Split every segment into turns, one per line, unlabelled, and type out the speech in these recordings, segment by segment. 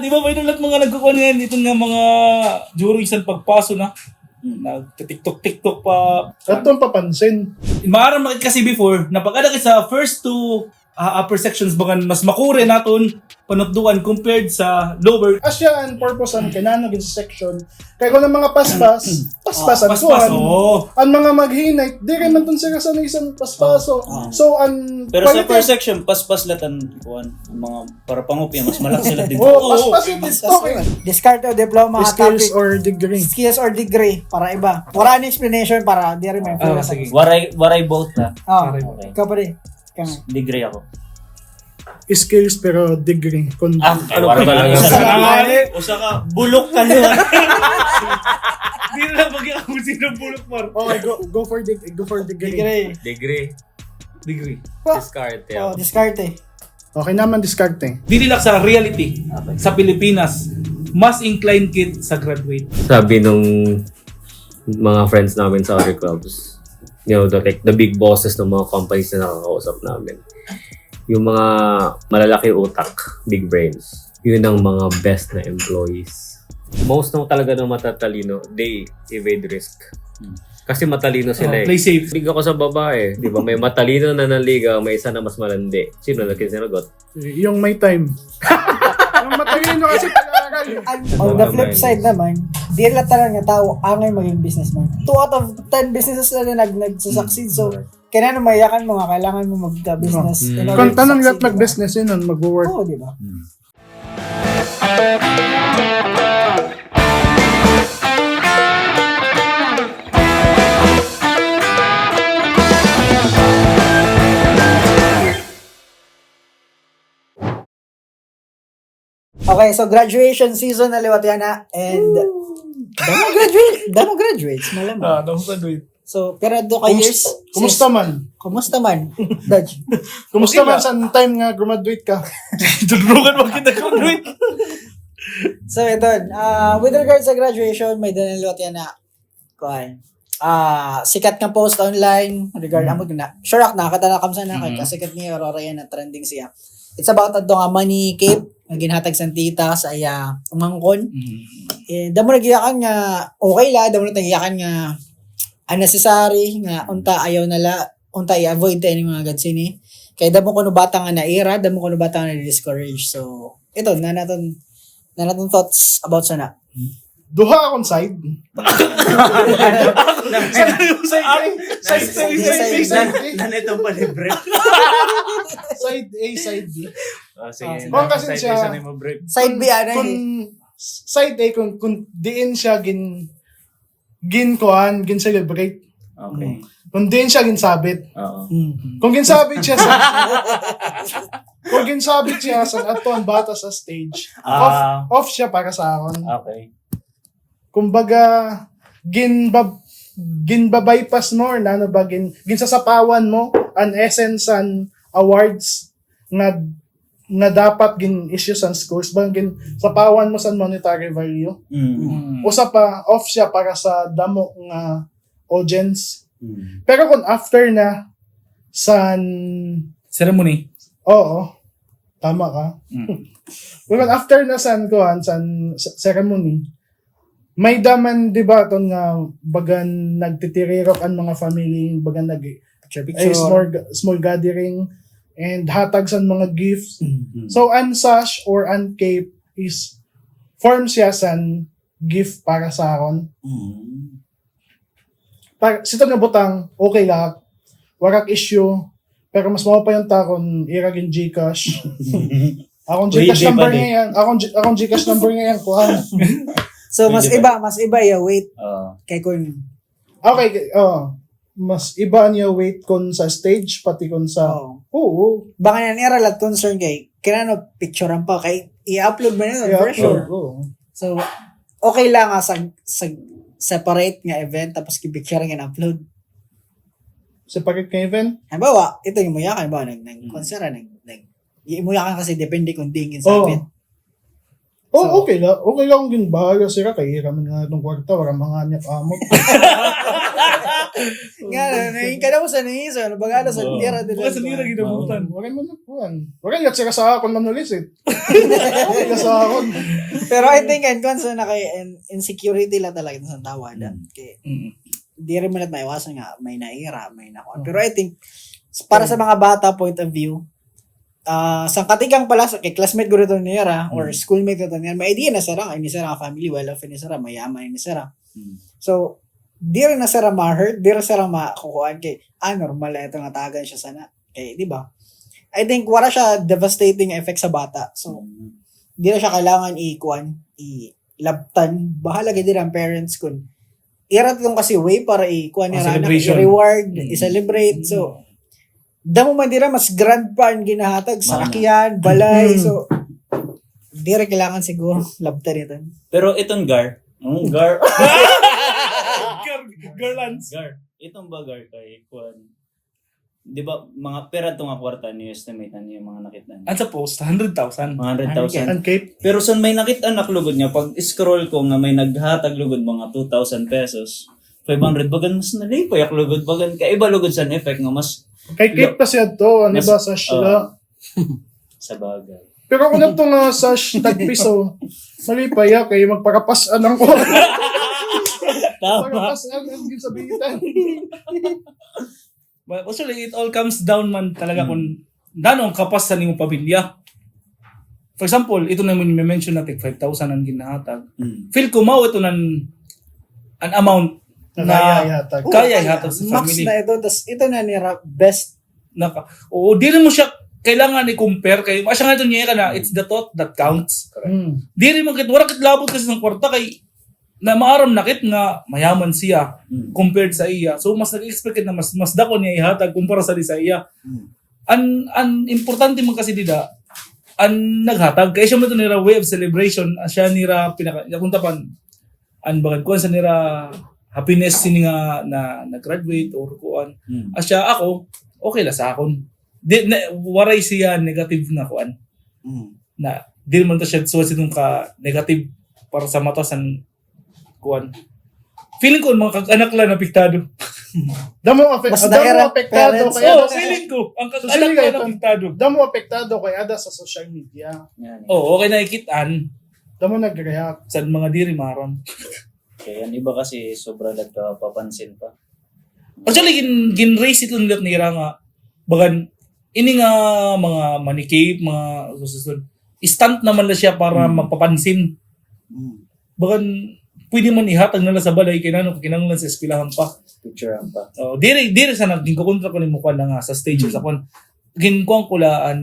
di ba may lahat mga nagkukuha ngayon itong nga mga during isang pagpaso na nag-tiktok pa.
Atong papansin.
Maaaring makita kasi before, na pag sa first two upper sections bagan mas makure naton panutduan compared sa lower.
Asya ang purpose ang kinano gid sa section. Kaya kung ang mga paspas
paspas, oo.
ang mga maghinay, di rin man tun sila sa isang paspaso. So ang
Pero sa per section, paspas latan kuan ang mga para pangupya mas malaki sila dito.
paspas yun. Okay.
Discard o diploma,
Skills
topic.
or degree.
Skills or degree, para iba. Wala na explanation para di rin may
Sige.
Waray both na.
Okay.
Okay.
Ikaw pa rin.
Degree ako.
Skills pero degree.
Ano
para talaga.
Usa ka bulok ka doon.
Hindi na lang magiging kung sino bulok mo.
Okay, go for degree.
Degree.
Discard.
Oh, discard eh.
Okay naman diskarte.
Dinilak sa reality sa Pilipinas, mas inclined kid sa graduate.
Sabi nung mga friends namin sa other clubs, the big bosses ng mga companies na nakakausap namin, yung mga malalaki utak, big brains, yun ang mga best na employees. Most ng talaga ng matatalino, they evade risk. Kasi matalino sila
Play safe.
Liga ko sa babae, di ba? May matalino na naliga, may isa na mas malandi. Sino na kinasinagot?
Yung may time. Yung matalino kasi pag-aaral.
On the flip side naman, di lang talaga tao angay maging businessman. 2 out of 10 businesses na nagsusucceed. So, kailangan mayakan mo nga, kailangan mo magka-business. in order
Kung
to
tanong lahat
succeed,
mag-business yun, mag-work.
Oo, di ba? Okay, so graduation season na liwat yan na. And, damo graduates, malamang.
Damo graduate.
So, pero do ka years.
Kumusta man?
Kumusta man? Dodge.
Kumusta man sa time nga graduate ka?
Tudrugan mo kita graduate.
So, ito. With regards sa graduation, may danalot yan na, kuhan, sikat ng post online, regard amog na, sure na, katanakam sa na, kasikat ni Aurora yan na trending siya. It's about ito nga money cape, nga ginhatag sa tita sa umangkon. Damo nagiyakan nga, okay la, damo nagiyakan nga, unnecessary, nga, unta ayaw nala, unta i-avoid tayo ng mga gadsini. Kaya damo ko no bata nga naira, damo ko no bata nga na-discourage. So, ito, na natin thoughts about sana.
Duha akong side.
Nanitong palibre.
Side A, side B.
Sige.
Kung kasi siya,
Side B, ano
kung
eh.
side A, kung diin siya gin celebrate.
Okay.
Kung diin siya gin sabit.
Oo.
Kung ginsabit siya sa ato ang bata sa stage, off siya para sa akon.
Okay.
Kumbaga, ginbabypass mo or nano ba ginsasapawan mo ang essence and awards na dapat gin-issue sa schools bang ginsapawan mo sa monetary value. Usa pa, off siya para sa damo nga audience. Pero kung after na sa
Ceremony.
oo, tama ka. Kung after na sa ceremony, may daman, di ba, ito nga, bagan nagtitirirok ang mga family, bagan small gathering, and hatag sa mga gifts. So, unsash or uncape is, form siya sa gift para sa akon. Sito nga butang, okay lang, warak issue, pero mas mao pa yung takon, iragin Gcash. Akong Gcash number ngayon, akong Gcash number ngayon, kuhan.
So, mas iba yung weight. Kay kung,
Okay, mas iba niya weight kon sa stage, pati kon sa, oo.
baka yan iralat concern kay, kinano picturean pa, kay i-upload mo na yun, for sure. So, okay lang sa separate nga event, tapos i-picturean and upload.
Separate ka event?
Halimbawa, ito yung muyakan, halimbawa, nag-concert, imuyakan kasi depende kung dingin sa event.
Oh, okay lang. Okay lang din bahala sila kay iraman nga itong kwarta, wala mga niyak amot.
Nga, nangin ka na mo sa nangis. Bagala sa tira.
Baka sa nira ginabutan.
Wala mo na kuhan. Wala nga sila sa akon manulis eh. Wala sa akon.
Pero I think, and kung na kay insecurity lang talaga sa tawadan. Kaya, di rin mo na maiwasan nga, may naira, may nakuha. Pero I think, para sa mga bata point of view, sa katigang pala, kay classmate ko rito nira, or schoolmate ko rito nira, may idea na sara, ini sara family, well-off, ini sara, mayaman, ini sara. So, di rin na sara ma-hurt, di rin sara makukuhaan kay, normal na ito nga tagan siya sana. Kay, di ba? I think, wala siya devastating effect sa bata. So, di na siya kailangan ilabtan. Bahala din ang parents kun. Irat yung kasi way para ikuan ni Rana, i-reward, i-celebrate. So, damo man dira mas grand pa ang ginahatag sa sakyan, balay. So, di rin kailangan siguro labtan ito.
Pero itong Gar.
Garlands.
Gar. Itong ba Gar kay Kwan? Di ba mga pera itong kwarta niyo estimate niyo yung mga nakita niyo?
At sa post, 100,000.
Mga 100,000.
And Cape,
Pero son may nakita naklugod niya pag scroll ko nga may naghatag lugod mga 2,000 pesos. 500 bagan mas nalipay ak lugod bagan kay iba lugod sa effect nga mas
kay Cape pa siya to, ano ba sa sila.
sa bagay.
Pero kung ito nga sa tagpiso, malipay kay magpakapasan ang ko.
Tama.
Magpakapasan ang gisabitan.
But actually, it all comes down man talaga kung nanong kapas sa niyong pamilya. For example, ito na yung mention natin, 5,000 ang ginahatag. Feel ko mao ito ng an amount na kaya ihatag sa
Max
family.
na ito, tas ito na nira best.
Oo, di rin mo siya kailangan i-compare kay asya nga ito niya na it's the thought that counts. Di rin mo wala kit labot kasi ng kwarta kay na maaram nakit nga mayaman siya compared sa iya. So mas nag-expect na mas dako niya ihatag kumpara sa di sa iya. An importante man kasi dida an naghatag kay siya mo ito nira way of celebration siya nira pinaka kunta pan an bagad kuan sa nira happiness sini nga na graduate or kuan. Asya ako okay la sa akon. Waray siya negative na kuan. Na di man to siya so sinong ka negative para sa mata san kuan. Feeling ko mga kag-anak lang apektado.
Damo
Mas
apektado
parents.
kay
Oo,
ada.
feeling ko ang
So,
kag-anak
sige,
lang
ito.
apektado.
Damo apektado kay ada sa social media.
Yan.
Oo, okay nakikitaan
Damo nag-react.
sa mga diri maram.
Kaya yan iba kasi sobra nagpapansin pa.
Actually gin-raise ito nila nira nga bagan ini nga mga manikip, mga susunod. Stunt naman na siya para magpapansin. Bagan pwede man ihatag nila sa balay kinahanglan sa eskwelahan pa.
Picture ang pa.
Oh, diri sa nagkukontra ko ni mo na nga sa stage sa kon. Ginkuang kulaan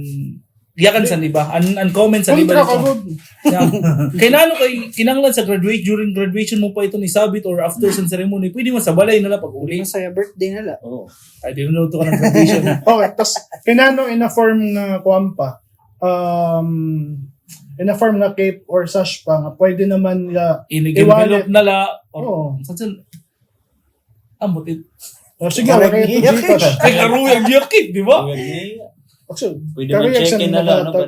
giyakan sa iba. An comment sa iba.
Kontra ka good.
Kay kinahanglan sa during graduation mo pa ito ni sabit or after sa ceremony, pwede mo sa balay nila pag uli.
Yung sa birthday nila.
Oo.
I didn't know to ka ng graduation.
Okay, tas kinano in a form nga kuan pa. In a form nga cape or sash pa nga pwede naman nga
Ini-develop nala or
Oo.
saan amot it.
sige
Correct.
okay ito Gcash.
Kay karuyang yakit, di ba?
Actually,
Pwede mo check-in na lang. No?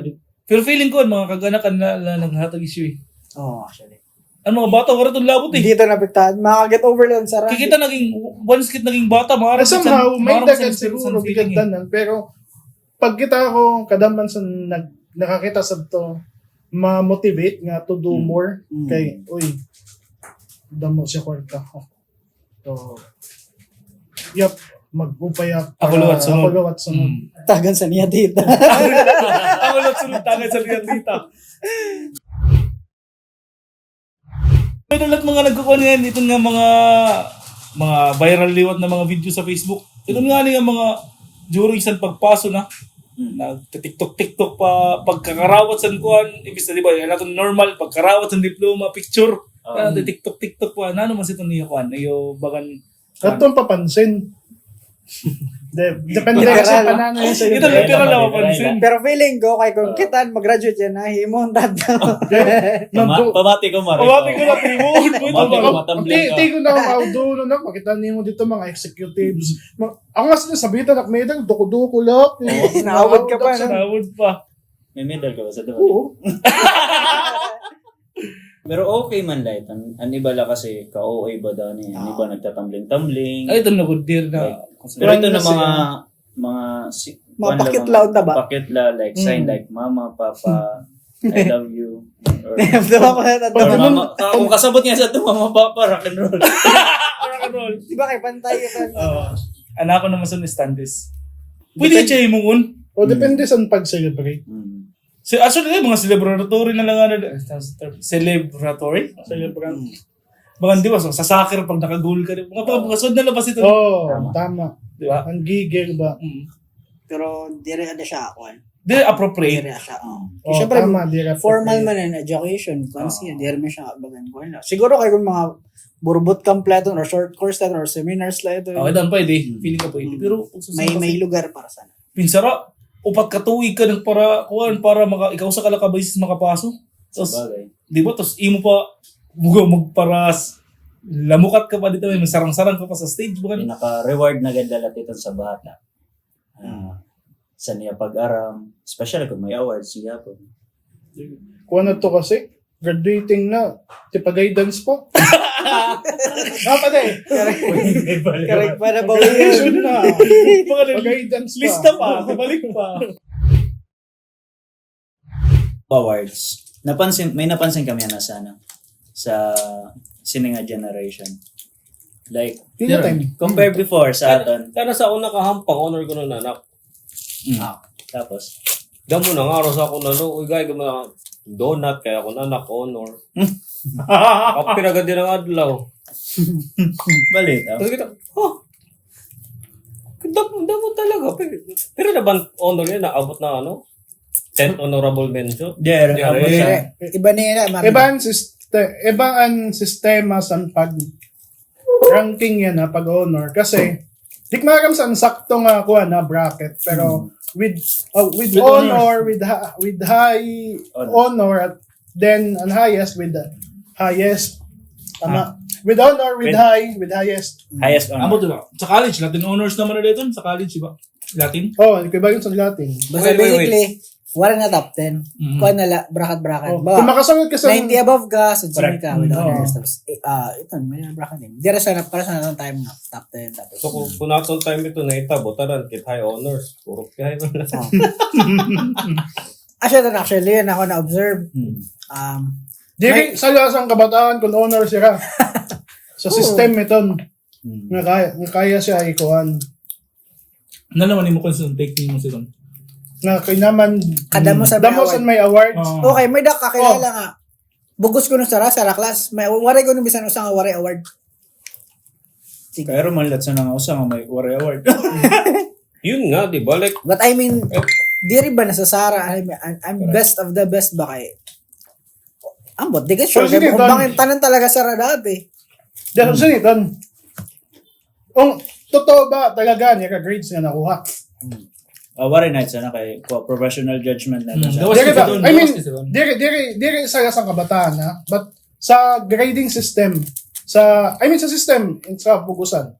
Pero feeling ko mga kaganakan na naghatag issue eh.
Oo, actually.
Ano mga bata wala tong labot eh.
Dito napiktahan. Makaget over lang sa
Kikita naging once kit naging bata maaram
somehow may
maaram
dagan
sa
siguro
feeling eh.
bigadanan pero pag kita ko kadaman sa nakakita sa to ma-motivate nga to do more kay uy damo siya kwarta so yep mag-upaya
Ako luwat sunod.
tagan sa niya dito.
Ako lang sunod tangan sa liyan dita. May lahat mga nagkukuha ngayon ito nga mga viral liwat na mga video sa Facebook. Ito nga nga mga during isang pagpaso na nag-TikTok pa pagkakarawat sa kuan ibig na di ba yan natin normal pagkarawat sa diploma picture TikTok pa nano man sito niya kuan ayo bagan
Katong papansin. Depende kasi panano yun sa
ito literal na mapansin.
Pero feeling ko, kay kung kitaan mag-graduate yan, himong tanda.
Pamati ko Mari.
Pamati ko na timon mo ito
Pamati ko
mga
matambling ka.
Tigo na ang audo na makita niyo dito mga executives. Ako nga sinasabitan na may duko-duko lang.
Sinawad ka pa, no?
sinawod pa.
May medal ka ba sa doon?
Oo.
Pero okay man light. Ang iba lang kasi ka-OA ba daw niya. Ang iba nagtatumbling-tumbling.
Ay, ito na good deal na.
Pero ito na
Kasi,
mga
pakitlaw na ba?
Pakitla, like sign like mama, papa, I love you. Or,
Diba ko na
or mama, kung kasabot niya sa ito, mama, papa, rock and roll.
Rock and roll.
Diba kay pantay ito?
Anak ko naman sa standis. Pwede ka siya imungon.
O depende sa pag-celebrate.
Actually, mga celebratory na lang ano. Celebratory?
Celebrate.
Mga di ba, so, sa soccer pag naka-goal ka rin. Mga sunod na labas ito.
Oo, tama.
Di ba?
Ang gigil ba?
Pero di rin na siya ako.
Di
Di
appropriate.
rin siya.
Oh,
Siyempre,
tama, di rin
formal
appropriate.
man in education. Kasi di rin mo siya bagan ko na. Siguro kayo kung mga burbot kompleto or short course lang or seminars lang ito.
Okay, dan pwede. Feeling ka pwede. Pero, pag susunod
May
kasi,
lugar para sana.
pinsara, upat katuig ka ng para ikaw sa kalakabaysis makapaso. Tapos,
Sabagay.
di ba? Tapos, imo pa, magparas, lamukat ka pa dito, may sarang-sarang ka pa sa stage. Bukan?
Pinaka-reward na ganda latitan sa bata. Sa niya pag-aram, especially kung may awards siya po.
Kung ano to kasi, graduating na, guidance pa. Pwede.
Correct pa na ba?
Graduation na.
Mga
Guidance pa.
lista pa, balik pa.
Awards. May napansin kami na sa Sininga generation. Like,
Yun yung time.
compare before sa atin.
Kaya sa ako nakahampang, honor ko ng anak.
Tapos,
Damo na nga, sa ako na no, uy guy, gama donut, kaya ako na anak, honor. Kapag agad din ang adlaw.
balit.
Tapos kita, damo talaga. Pero naban honor yan, naabot na ano? 10th honorable mention.
Yeah,
Iba na yun.
Iba ang sistema sa pag-ranking yan na pag-honor. Kasi, di maram sa sakto nga ako na bracket. Pero, with honor, with high honor, at then ang highest with the highest. Tama. With honor, with highest.
Highest honor.
Amo diba? Sa college, Latin honors naman na dito. Sa college, diba? Latin?
Oh, iba yun sa Latin.
Basta basically, wala na top 10. Kuha na bracket.
Oh, kung makasagot ka sa
90 above ka, sunod ka with
Oo.
honors. Tapos, ito, may bracket din. Di rin sana, para sa natang time na top 10. Tapos,
So kung natong time ito na itabo, taran, kit high honors. Puro kaya mo lang.
actually, yun ako na-observe.
Di sa lasang kabataan kung honor siya. Sa system ito, nga kaya siya ikuhan.
Ano naman yung kung take mo si Don?
Nga kinaman,
Kadamosan may award.
may awards.
Okay, may kakilala nga. Bugos ko nung sa class. May waray ko nung bisan usang waray award. Sige.
Pero malat sa nga usa nga may Warrior Award.
Yun nga, di ba? Like,
But I mean, di rin ba nasa Sara? I'm best of the best ba kay? Ambot, di ka sure.
Sige,
Kung bangin tanan talaga Sara dati.
Dahil sa nito, kung totoo ba talaga niya ka-grades nga nakuha?
Warrior Nights na kay professional judgment na siya.
Dawas
Diri
kasi
ba?
doon,
I mean,
dawas kasi doon.
diri sa lasang kabataan ha? But sa grading system, sa system, sa pugusan.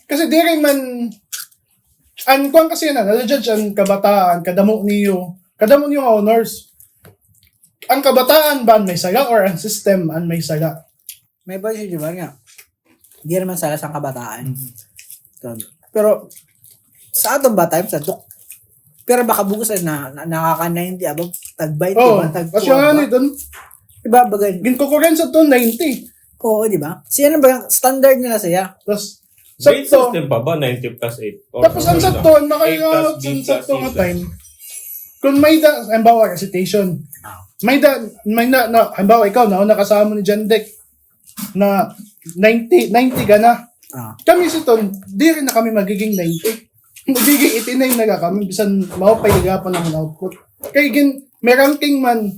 Kasi diri man, kuwan kasi na, nalajudge ang kabataan, kadamo niyo nga honors. Ang kabataan ba may saga or ang system ang may saga?
May ba si Juban nga? Di naman sala sa kabataan. Pero, sa atong ba time, sa dok, pero baka bukusan na nakaka-90 above tag-20
Oh,
ba? Tag-2
kasi nga ni doon,
Diba, bagay?
ginkukuren sa to 90.
Oo, di ba? Siya na ba, standard nila siya.
Tapos,
grade
sakto.
system pa ba? 90 plus 8.
Tapos ang sakto, makailangot sa sakto nga time. Kung may halimbawa, recitation. Halimbawa, ikaw, nakasama ni John Deck na 90 ka na. Kami si Ton, di rin na kami magiging 90. Magiging 89 na kami, bisan maupay pa ng output. Kaya may ranking man,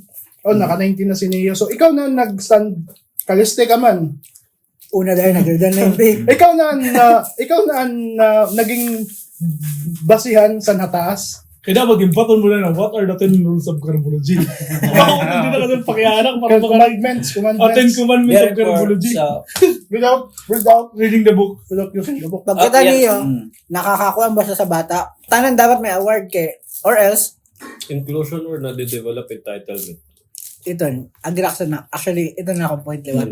naka-90 na si Neo. So, ikaw na nag-stand, kaliste ka man.
Una dahil nag-grade 90.
Ikaw na naging basihan sa nataas.
Kaya dapat imbaton mo na what are the 10 rules of carbology? Hindi na kasi pakianak para
Commandments.
10 commandments of carbology.
Without
Reading the book.
using the book.
Pagkita niyo, nakakakuha ba siya sa bata? Tanan dapat may award kay, or else,
Inclusion or nade-develop entitlement?
ito, agrak sa na. Actually, ito na akong point liwan.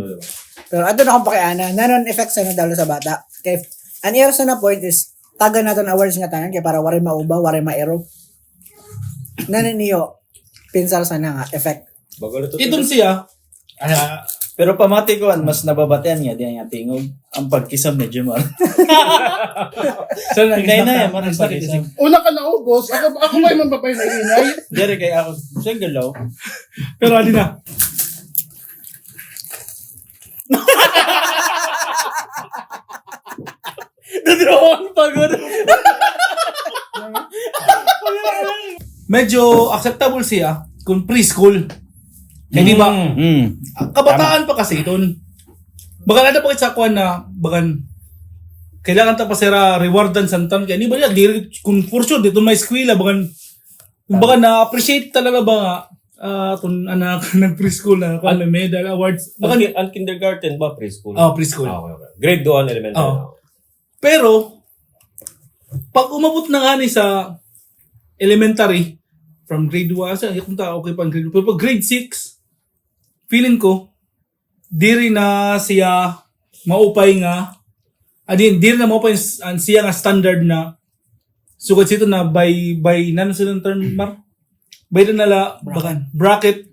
Pero ito na akong pakiana. Nanon effect sa nadalo sa bata. Kaya, ang iyos na point is, taga natin awards nga tanan, kaya para waray mauba, waray maero. Nanon niyo, pinsal sa na nga, effect.
Itong siya,
Pero pamati ko, mas nababatean niya, di niya tingog. Ang pagkisam ni Jimar.
saan
Hinay na yan, marang pagkisam.
Una ka naubos, ako ba yung mapapay na inay?
Dari kay ako, single law.
pero ali na.
Nadroon pagod.
Medyo acceptable siya kung preschool. Hindi ba? Kabataan pa kasi iton. Bagan ada pa sa kuan na bagan kailangan ta pa sira rewardan santan kaya ni ba di kung for sure dito may eskwela bagan na appreciate talaga ba nga kung anak nag preschool na kuan may medal awards bagan
Ang kindergarten ba preschool?
preschool.
Okay. Grade 2 elementary.
Pero pag umabot na nga ni sa elementary from grade 1 sa kung ta okay pa ang grade 1 pero pag grade 6 feeling ko diri na siya maupay nga diri na maupay ang siya nga standard na sugod sito na by nano sa term mar by na nala bakan bracket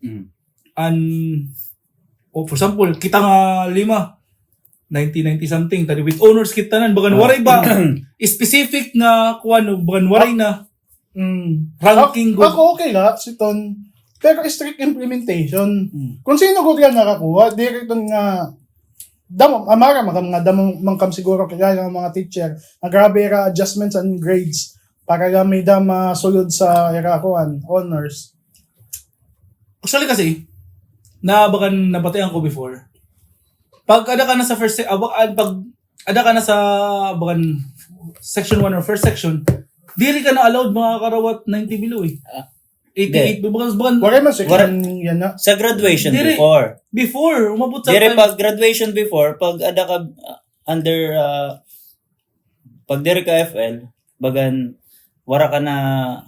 and for example kita nga 1990 something tadi with honors kita nan bagan waray ba specific nga kuan bagan waray na ranking good.
Ako okay la, si Ton. Pero strict implementation. Kung sino ko kaya nakakuha, direct nga amara mga mangkam siguro kaya ng mga teacher. Ang grabe era adjustments and grades para may masulod sa erakuan, honors.
Actually kasi nabakan nabatayan ko before. Pag ada ka na sa pag ada ka na sa bakan section 1 or first section, dili ka na allowed mga karawat 90 below eh. 88 bakan
Wala man section yan na.
Sa graduation
Diri.
before.
umabot sa
Dire
time.
pag graduation before, pag ada ka under pag dire ka FL, bagan wara ka na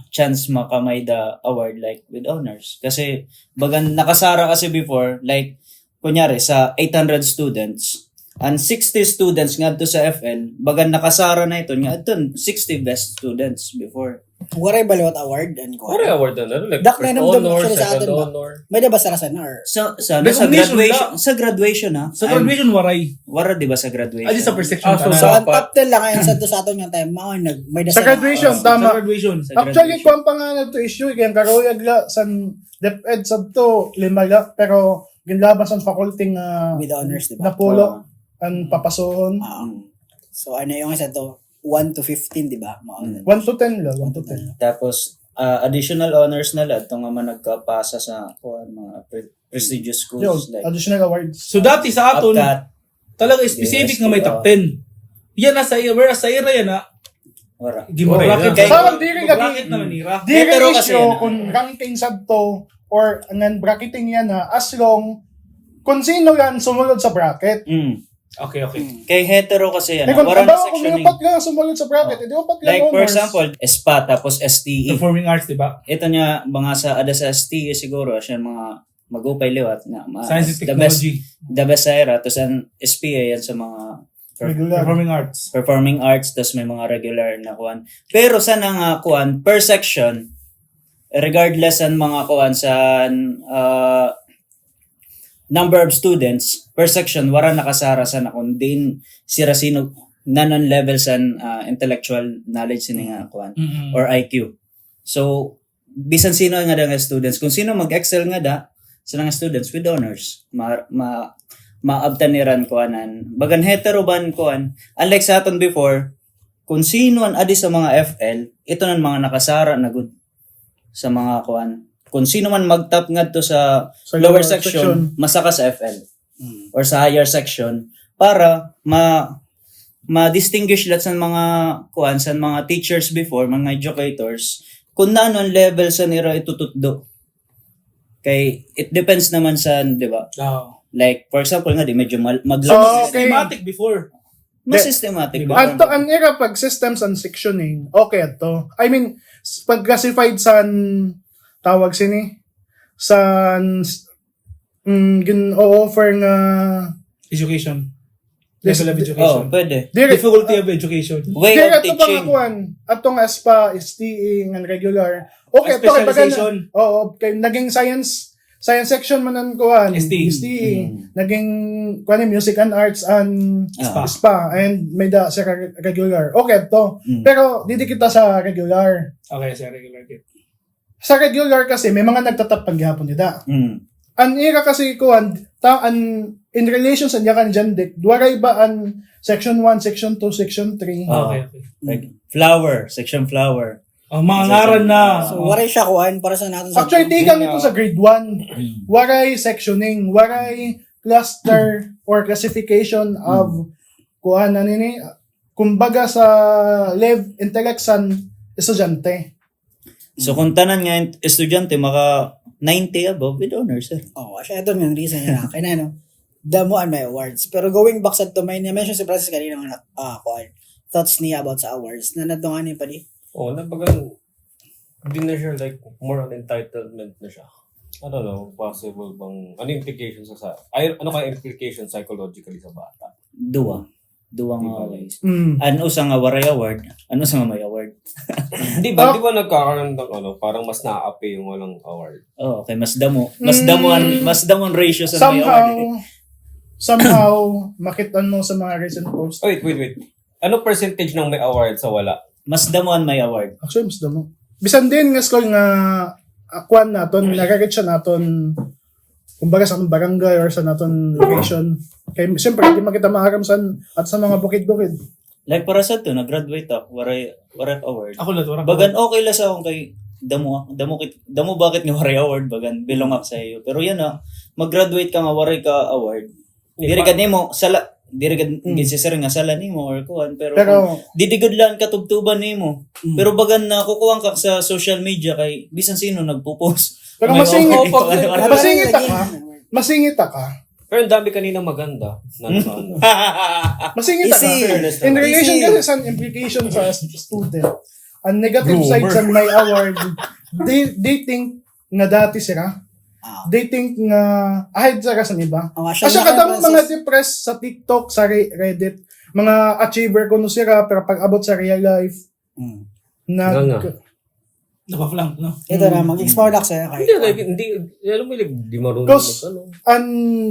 chance makamay the award like with honors. Kasi bagan nakasara kasi before like kunyari sa 800 students and 60 students ngadto sa FL, bagan nakasara na ito nga adton 60 best students before.
Waray balot award and ko.
Ano yung award na ano? Like
Dak
first
na namdam
honor,
sila sa
second
atin ba?
honor.
May diba sa rasan or?
Sa
Recognition
graduation ha.
Sa graduation waray.
Wara di ba sa graduation?
Adi sa first section
So,
ka na.
So, ang top 10 lang ngayon sa aton yung time, mga may
Sa graduation,
Sa
tama.
graduation.
Sa
Actually,
graduation.
kung pa nga na ito issue, kaya karoyag la, san DepEd sa to, 5 la, pero ginlabas ang faculty nga
with honors, diba?
napulo, ang papasoon.
So, ano yung isa to? 1 to 15, di ba? Mga
1 to 10 la, 1 to 10.
Tapos additional honors na lang ito nga man nagkapasa sa mga prestigious schools
Yun,
like
additional awards.
So dati sa aton
UPCAT,
talaga specific nga may top 10. Yan na sa whereas sa era yan na
wara.
gimo-bracket
Okay.
Parang diri ka
bracket na manira.
Di
Hetero
ka
kasi
issue
yan,
kung ranking sab to or ang bracketing yan na as long kung sino yan sumunod sa bracket.
Okay.
Kay hetero kasi yan.
Eh, kung
Wara na
kung may
sectioning.
upat lang sumunod sa bracket, edi upat lang
Like for
honors.
example, SPA tapos STE.
Performing arts, di ba?
Ito niya mga sa ada sa STE siguro siya mga magupay liwat na
Science and
the best
technology.
the best sa era tapos ang SPA yan sa mga
Regular.
Performing arts.
performing arts tapos may mga regular na kuan. Pero sa nga kuan per section regardless ang mga kuan sa number of students per section wara nakasara sa nakon din sira sino nanon level sa intellectual knowledge sini nga kuan or IQ. So bisan sino nga da nga students kung sino mag-excel nga da sa nga students with honors maabtaniran kuanan bagan hetero ban kuan unlike sa aton before kung sino an adi sa mga FL ito nan mga nakasara na good sa mga kuan kung sino man mag-top ngadto sa lower section masaka sa FL or sa higher section para ma-distinguish lahat sa mga kuan sa mga teachers before mga educators kung nanon level sa nira itututdo kay it depends naman sa di ba like for example nga di medyo maglamang
Okay.
Systematic before.
mas systematic
Diba?
ba
Adto ang era pag systems and sectioning, okay ato. I mean, pag classified sa tawag sini sa gin-offer nga
Education.
Yes,
Level of
Oh,
education.
pwede.
dire
Difficulty of education.
Way
dire
of
ato pa nga
teaching.
kuan atong SPA, STE and regular. Okay, to kay
Specialization.
baga oo, kay naging science section man ang kuan,
STE.
naging kuan music and arts and
Ah.
SPA and may da sa regular. Okay to.
Mm.
Pero didi kita sa regular.
Okay, sa regular kit.
Sa regular kasi may mga nagtatapang gihapon nila.
Mm.
An ira kasi kuan in relation sa yakan jandik, duwaray ba an section 1, section 2, section 3.
Ah.
Okay.
Like flower, section flower.
Mga ngaran na.
So, waray siya kuhan para sa natin sa
Actually, di kang ito sa grade 1. Waray sectioning, waray cluster or classification of kuan na nini. Kumbaga sa intellect san estudyante.
So kung tanan nga estudyante maka 90 above with honors, sir.
Oo, siya ito yung reason niya na. Kaya na, no? Damuan may awards. Pero going back sa to, may na-mention si Francis kanina nga, kuhan, thoughts niya about sa awards. Na natungan niya pa di.
Oh, nabagang hindi na siya like more on entitlement na siya. I don't know, possible bang ano implications ano kaya implications psychologically sa bata?
Duwa nga
Diba?
ways.
Mm.
Ano sa nga waray award, ano sa nga may award.
Di ba nagkakaroon ng ano, parang mas naaapi yung walang award.
Oh, okay, mas damon ratio sa may
Somehow,
award.
somehow, makitan mo sa mga recent posts.
Oh, wait. Ano percentage ng may award sa wala?
Mas damon may award.
Actually, mas damo. Bisan din nga school nga akuan naton, nagagit siya naton kumbaga sa atong barangay or sa naton location. Kaya siyempre, hindi makita maaramsan at sa mga bukid-bukid.
Like para sa to, nag-graduate ako, waray award.
Ako lang, warang.
Bagan okay lang sa akong kay damo bakit nga waray award bagan belong up sa iyo. Pero yan mag-graduate ka nga waray ka award. Diri ka nimo sala diri ka ginsisir nga sala nimo or kuan pero didigudlan ka tubtuban nimo. Pero bagan na kukuha ka sa social media kay bisan sino nagpo-post.
Pero
May
masingit,
award.
masingit ka.
Pero ang dami kanina maganda.
Masingit ka.
Easy.
In relation kasi sa implication sa student, ang negative side sa may award, they think nga dati sila. They think nga ahead sila sa iba. Kasi kadang mga depressed sa TikTok, sa Reddit, mga achiever kuno sila pero pag abot sa real life,
Napaflank, no?
Ito na, mag-explore lang sa'yo.
Hindi, alam mo, di marunong
Because
ano.
ang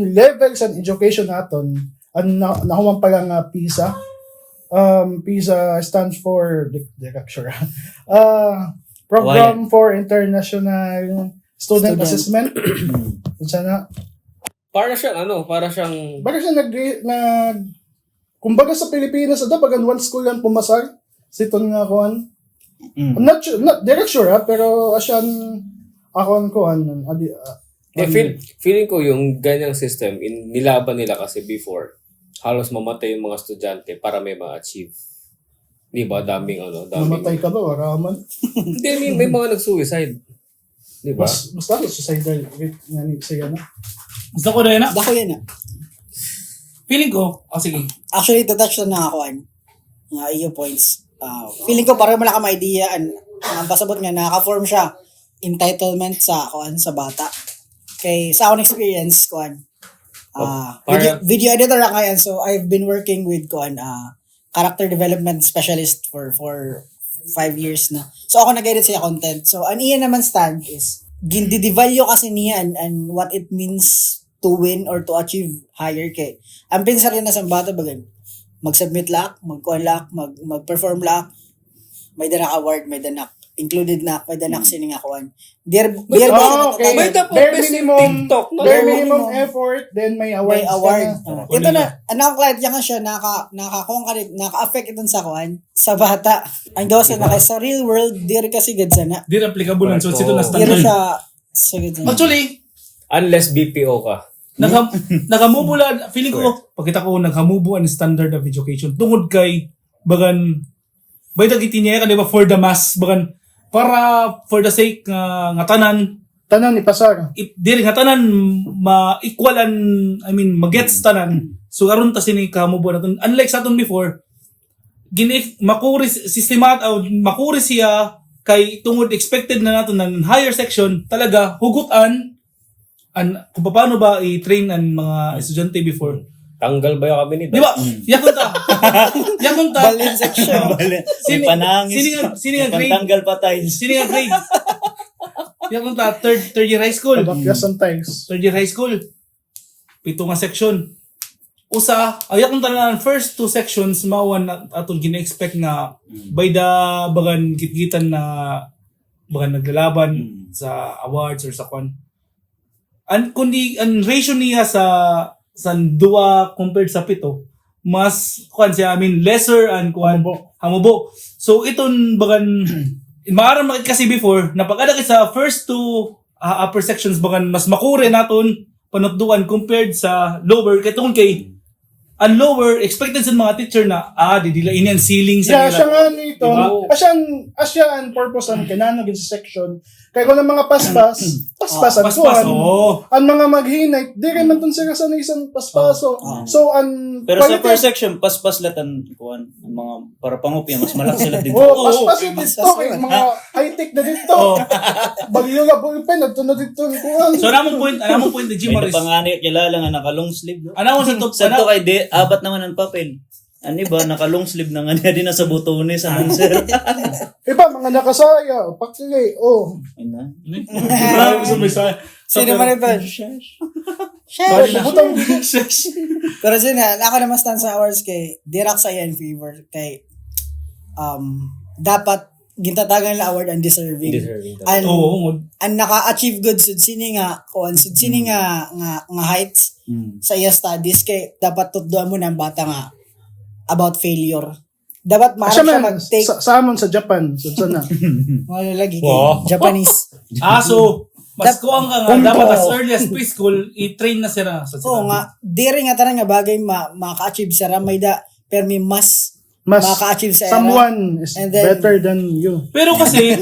levels and education naton, ang nahuman pa lang PISA. PISA stands for Program for International Student Assessment. Sana
Para siyang
baga siya kumbaga sa Pilipinas bagan one school yan pumasar siton nga kuan. I'm not direct sure pero asyan akon kuan
feeling ko yung ganyang system nilaban nila kasi before halos mamatay yung mga estudyante para may ma-achieve. Di ba? Daming.
mamatay ka ba waraman?
Hindi, may mga nag-suicide. Di ba?
Mas suicidal rate nga ni siya na.
Gusto ko na yun,
Dako yan na.
Feeling ko, sige.
Actually, to touch na nakakuan. Nga iyo points. Feeling ko parang wala ka ma-idea. Ang pasabot nga, nakaka-form siya. Entitlement sa kuan sa bata. Kay sa akong experience, kuan. Video editor ako yan. So, I've been working with kuan, character development specialist for 5 years na. So, ako nag-edit siya content. So, ang iya naman stand is, gindidevalue kasi niya and what it means to win or to achieve higher kay. Ang pinsar rin na sa bata bagan, mag-submit lak, mag-call lak, mag-perform lak, may danak award, may danak included na, may danak sining akuan.
Okay. Bare minimum effort, then may award.
May award. Ito na, anong client niya siya, naka-affect itong sa kuan, sa bata. Ang gawa sa naka sa real world, dir kasi gadsa na.
Di applicable lang. So, ito na
Dir
standard.
siya sa gadsa na.
Actually,
Unless BPO ka.
naghamubo lang. Feeling ko, pagkita ko, naghamubo ang standard of education. Tungod kay, bagan, by the gitiniya ka, di ba, for the mass, bagan, para for the sake nga tanan
ni pasar.
diri nga tanan ma-equalan, magets tanan. So aron ta sini kamubo naton. Unlike sa aton before, makuri siya kay tungod expected na naton ng higher section talaga hugutan kung paano ba i-train ang mga estudyante before.
Tanggal ba yung kami ni
Di ba? Yakon ta.
Balin section.
Sini- sini nga grade?
Pantanggal pa tayo.
Sino nga grade? Yakon ta, third year high school.
Abakya sometimes.
Third year high school. 7 nga section. Usa, yakon ta na first 2 sections mauwan atong gina-expect na by the bagan kitgitan na bagan naglalaban sa awards or sa kwan. Kundi ang ratio niya sa 2 compared sa 7 mas kwan siya, I mean lesser and kwan hamubo. So iton bagan maaram na kasi before na pag-ada kay sa first 2 upper sections bagan mas makure naton panutduan compared sa lower kay tungod kay ang lower expected sa mga teacher na didilain yan ceiling sa
Yeah, siya nga nito.
Diba?
Asya ang purpose ang kinano gid sa section. Kaya kung ang mga paspas ang
Paspas,
kuhan.
oo.
Ang mga maghinay, di rin man tun sila sa isang paspaso. So, ang
Pero sa first section, paspas latan kuan ang mga para pangupya mas malaki sila dito.
paspas yung dito. Mga high-tech na dito. Bagyo nga po yung pen, nagtunod dito yung kuhan.
So anong point ni Jim
May
Morris?
napangani kilala nga naka long sleeve. No?
Anong sa top
Sa to kay abat naman ang papel. Ani ba naka long sleeve na nga niya di na sa butones sa answer.
Iba, mga nakasaya, pakili,
Ina.
Sino man ito?
Butang
Pero sina, ako naman stand sa awards kay Dirac sa in favor kay dapat gintatagan la award and deserving. And
Oo,
ang naka-achieve good sud sini nga kuan sud sini nga heights sa iya studies kay dapat tuddoan mo ng bata nga about failure. Dapat
Siya
maharap siya
man,
mag-take
sa amon sa Japan, so sana.
ano lagi kay Japanese.
so mas kuang ka nga dapat as early as preschool i-train na sila sa
Oo nga, diri nga tanan nga bagay maka-achieve sa ramay da permi mas maka-achieve sa era.
Someone is
And then-
better than you.
Pero kasi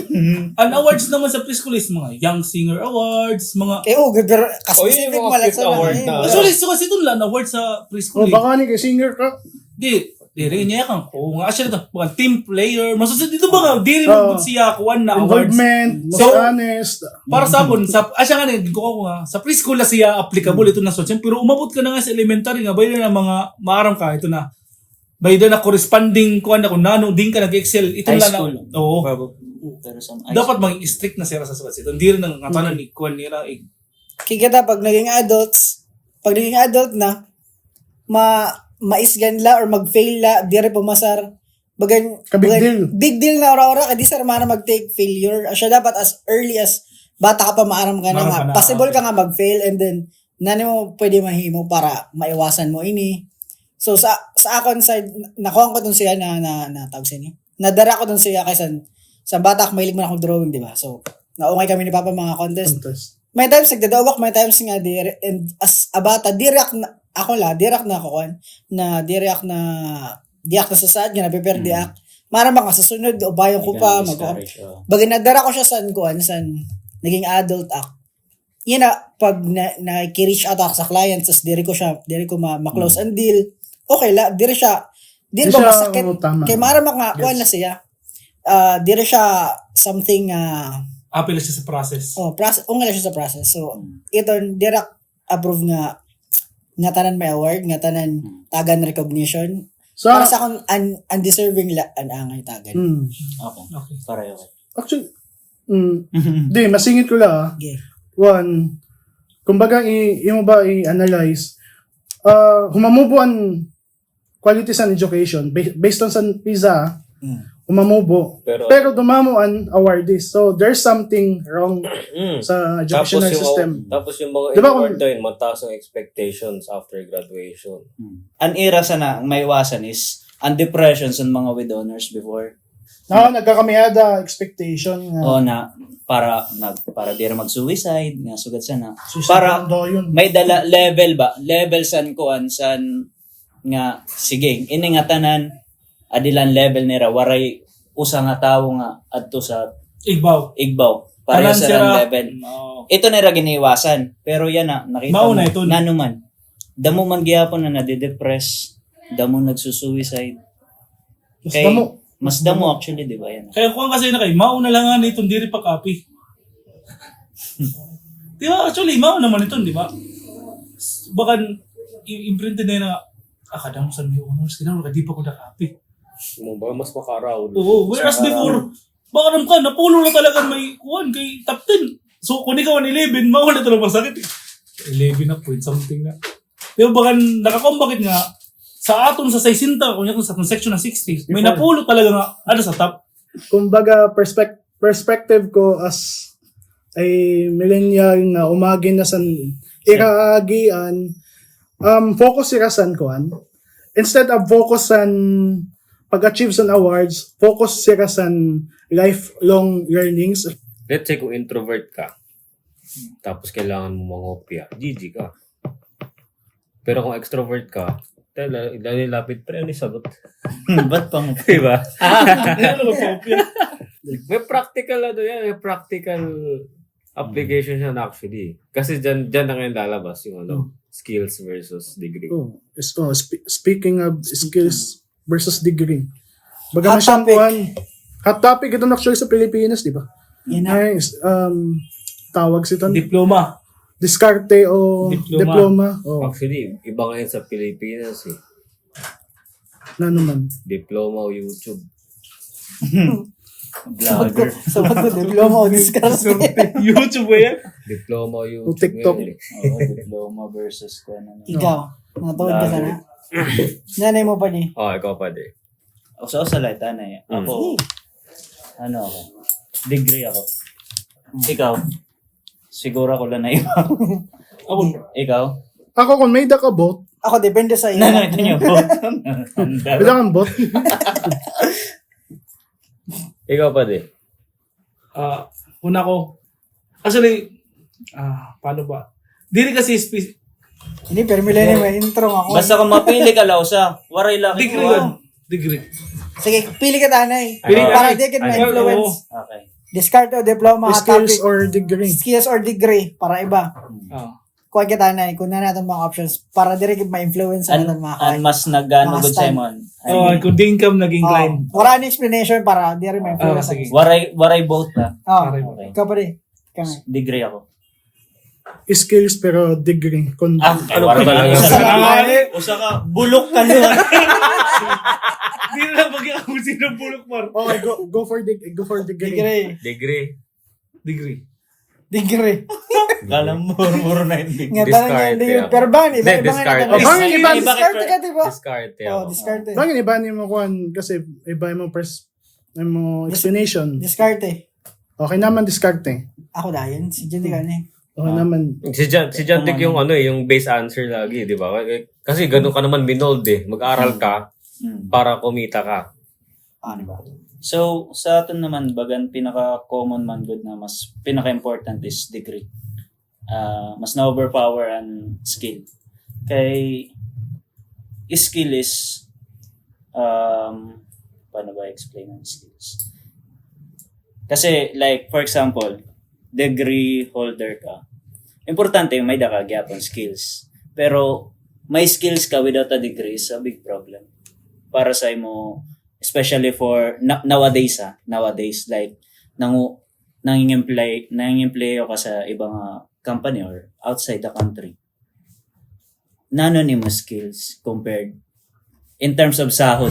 ang awards naman sa preschool is mga Young Singer Awards, mga
Eh pero specific
yung mga
malat
fifth
sa
award na-
Actually, so kasi doon lang award sa preschool.
Baka ni kay singer ka.
Di rin niya kang nga actually ito, mga team player. Masusod dito ba nga, di rin mo siya kuwan na awards.
Involvement, mas
So,
honest.
Para sa apon, siya nga din, ko nga, sa preschool na siya applicable ito na social. Pero umabot ka na nga sa elementary nga, bayda na mga maaram ka, ito na, bayda na corresponding kuwan na kung nano, din ka nag-excel. Ito
High
lang
school.
na, oo.
Pero sa
Dapat maging strict na siya sa sulat. Ito, hindi rin ang ngatanan ni kuwan nila.
kikita pag naging adult na maisgan la or mag-fail la dire pumasar big deal na ora kadi sir mana mag-take failure siya dapat as early as bata ka pa maaram ka na
Maaram
nga
ka na,
possible
okay.
ka nga mag-fail and then nani mo pwede mahimo para maiwasan mo ini so sa akon side nakuha ko dun siya na tawag sa inyo nadara ko dun siya kaysa sa bata ako mahilig man akong drawing di ba so naungay kami ni papa mga contest may times nagdadawak, may times nga and as a bata, dirak na sa sad, nga na-prepare diak. Mara bang sa sunod, o bayang ko pa, bagay nadara ko siya san naging adult act. Yan na, pag na-reach out ako sa client, sas diri ko ma-close ang deal, okay la, diri ba masakit? Kay mara nga, kuhan na siya. Diri siya something,
Apil siya sa process.
ungala siya sa process. So, ito, direct approve nga tanan may award, nga tanan tagan recognition.
Sa,
Para sa akong undeserving ang angay tagan.
Okay. Pareho.
actually, di, masingit ko lang.
Okay.
One, kumbaga, imo ba i-analyze, humamubo ang quality sa education based on sa PISA, humamubo. Pero dumamo ang awardees. So, there's something wrong sa educational system.
Tapos yung mga
Diba
award din, mataas ang expectations after graduation.
An era sana may iwasan is ang depression sa mga with honors before.
Nagkakamiada, expectation.
Na para di ra mag-suicide nga sugad sana.
Para,
Para may dala level san kuan san nga sige ini nga tanan adilan level nira waray usa nga tawo nga adto sa
Igbaw.
pareho
Tanan
sa
sira.
level. Ito nira giniwasan pero yan na nakita
Mauna
mo
ito.
nanuman damo man gihapon na nade-depress damo nagsusuicide kay mas damo actually di ba yan
Kaya kung kasi na kayo, mauna lang nga na itong diri pa copy. Di ba? Actually, mao naman ito, di ba? Baka i-imprinted na yun na akada mo sa may honors, kailangan di pa ko nakapi.
Kumbaga, mas makaraw.
Oo, whereas before, baka naman ka, napulo na talaga may kuhan kay top 10. So, kung ikaw 11, mawala talaga masakit. 11 na point something na. Di ba baka nakakombakit nga, sa aton sa 60, kung yung sa section na 60, may napulo talaga nga, ano sa top.
Kumbaga, perspective ko as ay millennial nga umagi na san iraagian, focus sira san kuan. Instead of focus san pag-achieve san awards, focus sira san lifelong learnings.
Let's say kung introvert ka, tapos kailangan mo mangopya, GG ka. Pero kung extrovert ka, lapit pre, ano yung sagot?
Ba't pang...
Diba?
Ano ba kopya?
May practical yan, may practical application siya na actually. Kasi dyan na ngayon lalabas yung skills versus degree.
Speaking of skills versus degree.
Hot
Baga na siyang
topic.
kuan. Hot topic ito actually sa Pilipinas, di ba?
Yan na.
Nice. Tawag si ton
Diploma.
diskarte o diploma. O
Actually, iba ngayon sa Pilipinas eh.
na naman.
Diploma o YouTube.
Vlogger.
Sabat ko, diploma o diskarte.
YouTube ba yan?
Diploma o YouTube.
O TikTok.
ngayon eh.
Oo, diploma versus kung ano.
Ikaw, natuwad ka sana. Nanay mo pa ni.
Oh, ikaw pa din.
Ako sa light, anay. Ako, ano ako? Degree ako. Ikaw? Siguro ako lang na iba.
Ako,
Ikaw?
Ako kung may dakabot,
Ako, depende sa iyo.
Ito niyo po.
bilang bot.
Ikaw pa din.
una ko, actually, paano ba? Dili kasi
Hindi, pero millennium may intro ako.
Basta kung mapili ka, Lausa. Waray laki
degree
ko.
yun. Degree.
Sige, pili ka tanay.
Pili ka.
Para di ka ma-influence.
Okay.
Diskarte o diploma, hot
Skills
topic.
or degree.
Skills or degree, para iba. Kuha ka tanay, kung na natin mga options, para di rin ma-influence sa natin mga
An mas nagano
Mga
good
style.
Simon.
Kung di income naging client.
Wala na explanation para di rin ma-influence.
sige.
Waray both na.
Okay. Ikaw pa rin. Kami.
Degree ako.
Skills pero degree.
Ano ba talaga?
Usa ka, bulok ka nun.
Hindi na lang magiging kung sino bulok par.
Okay, go for degree.
Degree.
Degree.
Degree.
Kala mo, muro na hindi.
Nga tanong niya,
Discarte
hindi.
ako.
Pero ba, iba
Hindi,
nga
discarte.
natin.
Bakit iba?
Discarte ka, di ba?
Discarte
Oh,
ako.
discarte.
Bakit iba niyo mo kuan kasi iba mo explanation.
Discarte.
Okay naman diskarte.
Ako dahil, si Jenny ka na eh.
Okay naman.
Si Jantic yung yung base answer lagi, di ba? Kasi ganun ka naman minold eh. Mag-aral ka para kumita ka.
Ano ba?
So, sa atin naman, bagan pinaka-common man good na mas pinaka-important is degree. Mas na-overpower ang skill. Kay skill is paano ba explain ang skills? Kasi like, for example, degree holder ka. Importante yung may gyapon skills. Pero may skills ka without a degree is a big problem. Para sa imo, especially for nowadays like nangingemploy ka sa ibang company or outside the country. Nano ni mo skills compared in terms of sahod,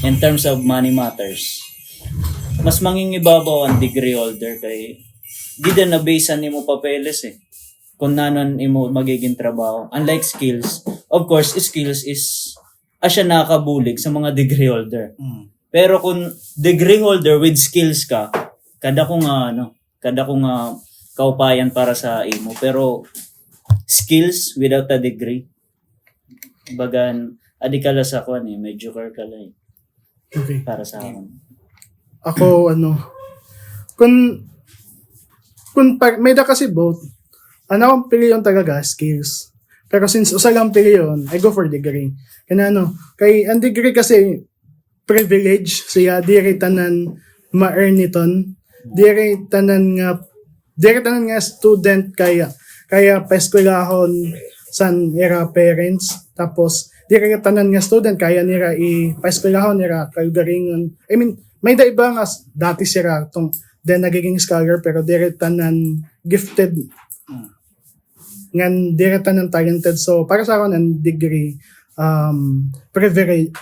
in terms of money matters. Mas mangingibabaw ang degree holder kay di na nabasean nimo papeles eh. Kung nanon imo magiging trabaho. Unlike skills, of course, skills is siya nakakabulig sa mga degree holder. Pero kung degree holder with skills ka, kada ko nga kaupayan para sa imo. Pero skills without a degree, bagan, adi ka lang sa kwan eh, medyo ka lang
Okay.
para sa akin.
Ako kung may da kasi both, akong pili yung talaga skills. Pero since usa lang pili yun, I go for degree. Kaya kay ang degree kasi privilege siya, diri tanan ma-earn niton. Diri tanan nga student kaya paeskwelahon san ira parents. Tapos diri tanan nga student kaya nira paeskwelahon nira kalugaringon. I mean, may da iba nga dati sira tong then nagiging scholar pero diri tanan gifted ngan direta ng talented. So para sa akin ang degree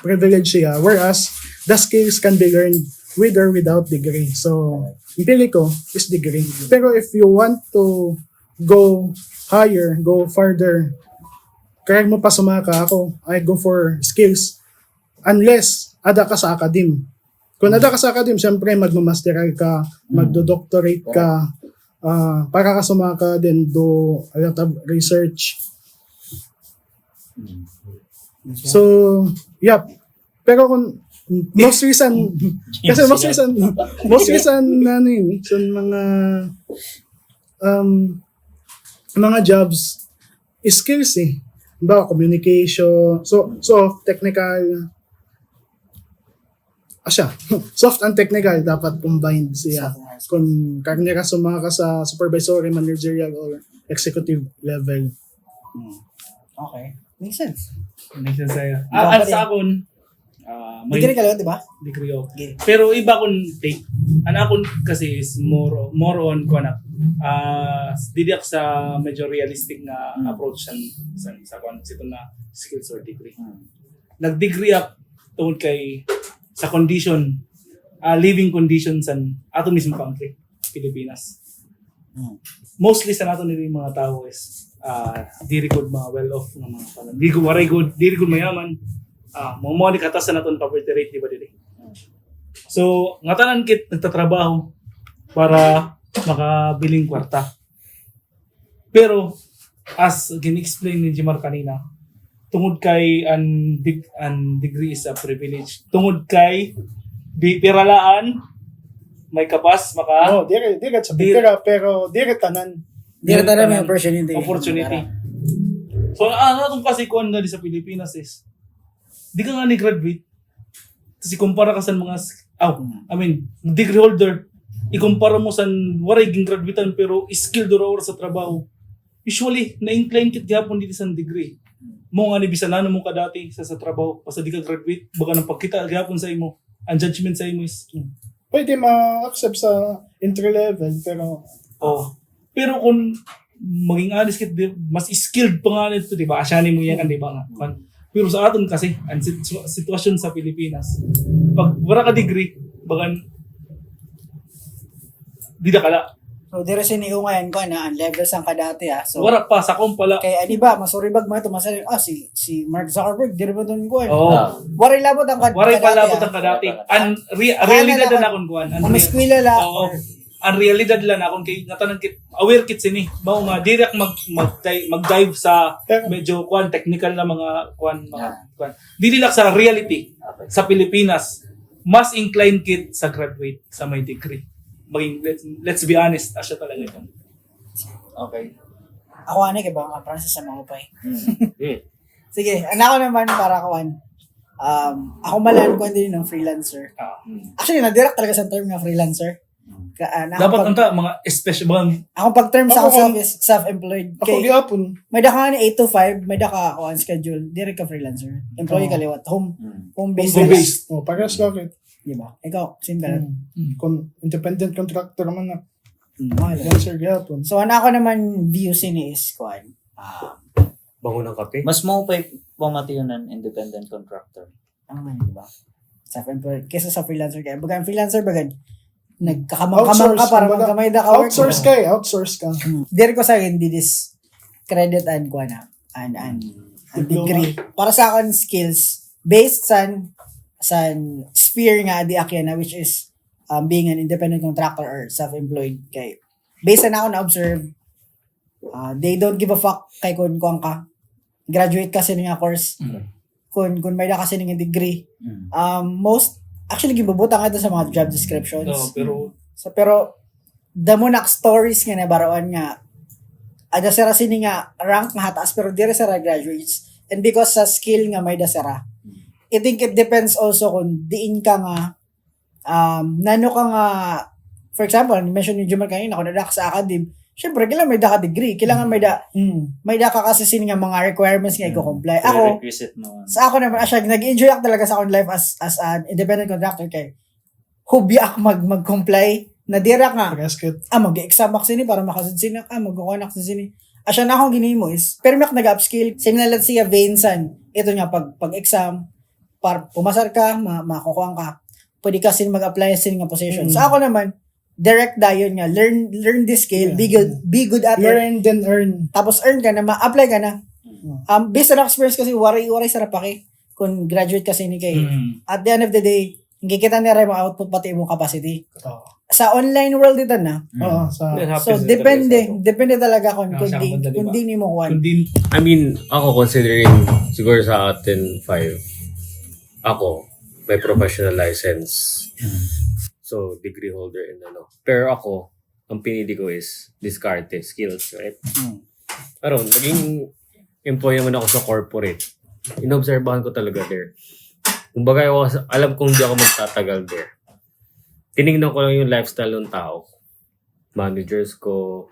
privilege siya, whereas the skills can be learned with or without degree. So yung pili ko is degree. Pero if you want to go higher, go further, kaya mo pa sumaka ako, I go for skills unless ada ka sa academe. Kung ada ka sa academe, syempre magmamasteral ka, magdo-doctorate ka, para ka sumaka din, do a lot of research. So, yep. Pero kung most recent, kasi most recent na ano yun, so mga jobs, skills eh. Ba, communication, soft, technical, soft and technical dapat combined siya. Kung kanya ka sumaka sa supervisory, managerial, or executive level.
Okay. Makes sense.
Makes sense sa'yo.
Ikaw pa
Sa akon, may
Degree ka lang, di ba?
degree ako.
Okay.
Pero iba akong take. Ang akon kasi is more on ko na didiak sa medyo realistic na approach sa konsepto na skills or degree. Nag-degree up tungkol kay sa condition, living conditions sa ato mismo country, Pilipinas. Mostly sa nato nila yung mga tao is diri good mga well-off ng mga kanan. Diri good mayaman. Mga ni katas na naton poverty rate, di ba dili? So, nga tanan kit nagtatrabaho para makabiling kwarta. Pero, as gin-explain ni Jimar kanina, tungod kay an degree is a privilege. Tungod kay piralaan, may kapas, maka
Dire sa pipira, pero dire tanan.
Di ka may opportunity.
So, atong kasi kuan nga di sa Pilipinas is, di ka nga ni-graduate, tapos ikumpara ka sa mga, degree holder, ikumpara mo sa waray ging graduatean pero skilled or sa trabaho. Usually, na-incline kit gyapon dito sa degree. Mo nga ni bisanano mo ka dati sa trabaho, basta di ka graduate, baga nang pagkita gyapon sa imo, ang judgment sa imo is,
Pwede ma-accept sa entry level, pero
pero kung maging honest kit, mas skilled pa nga nito, di ba? Asyanin mo yan, di ba nga? Pero sa aton kasi, ang sitwasyon sa Pilipinas, pag wala ka degree, bagan, di na kala.
So, dire siniyo ngayon ko na ang levels ang kadati So,
Wala pa, sa kong pala.
kaya di ba, masuribag mo ito, masaling, si Mark Zuckerberg, dire ba doon ko Waray labot ang
Waray palabot ang kadati. Ang realidad na akong kuhan.
Kung maskwila lang,
Oo. Ang realidad lang akong kay natanan kit aware kit sini. Mao nga direct mag-dive sa medyo kuhan technical na mga kuhan. Dili lang sa reality sa Pilipinas. Mas inclined kit sa graduate sa may degree. Let's be honest, asya talaga ito.
Okay.
ako ano kay ba, Francis sa Maupay. Sige, anak ko naman para kuan. Ako malan ko din ng freelancer. Actually, na-direct talaga sa term ng freelancer.
Dapat anta mga special bang
Ako pag-term sa ako is self-employed.
Ako gihapon.
May daka ni 8 to 5, may daka ako on schedule. Direct ka freelancer. Employee ka liwat. Home-based.
Home-based. Parehas bakit?
Diba? Ikaw, same ka lang.
Independent contractor naman na.
Mahal.
Freelancer gihapon.
So, ako naman view sini is kuan.
Bango ng kape.
Mas mo pa pamati yun ng independent contractor.
Ang man, diba? Self-employed. Kesa sa freelancer kaya. Baga, freelancer bagay. Nagkakamang-kamang ka para magkamay na ka.
Outsource ka eh. Outsource ka.
Diri ko sa akin, this credit and kuan and degree. Para sa akin, skills based sa sphere nga di akin which is being an independent contractor or self-employed kay based na ako na observe they don't give a fuck kay kung ka graduate kasi nga course kung may da kasi nga degree most actually gibubutang ito sa mga job descriptions pero damo nak stories nga nabaroan nga ada sira sini nga rank nga hataas pero dire sira graduates and because sa skill nga may da sira I think it depends also kung diin ka nga nano ka nga for example, mention ni Jumar kanina kung nadak sa academe, syempre kailangan may da ka degree, kailangan may da ka kasi sino nga mga requirements nga i-comply. Ako, sa ako naman, nag-enjoy ako talaga sa akong life as an independent contractor kay hobby ako mag-comply na dira nga. Mag-exam ako sini para makasunod sini, mag-kukonak sa sini. Asya na akong gini mo is, pero mak nag-upskill. Sinalat siya Vincent. Ito nga, pag-exam, pumasar ka, makukuha ka. Pwede ka sin mag-apply sin nga position. So ako naman, direct dayon nga. Learn this skill. Be good at it.
Learn then earn.
Tapos earn ka na, ma-apply ka na. Based on experience kasi, waray sarap pa kay. Kung graduate kasi ni kay. At the end of the day, hindi kita nire mo output pati mo capacity. Sa online world ito na.
Oo,
So, depende talaga kung di ni mo kuhan.
I mean, ako considering siguro sa atin 5, ako may professional license. So, degree holder and ano. Pero ako, ang pinili ko is discarte skills, right? Pero, naging employee naman ako sa corporate. Inobserbahan ko talaga there. Kumbaga, alam kong di ako magtatagal there. Tinignan ko lang yung lifestyle ng tao. Managers ko,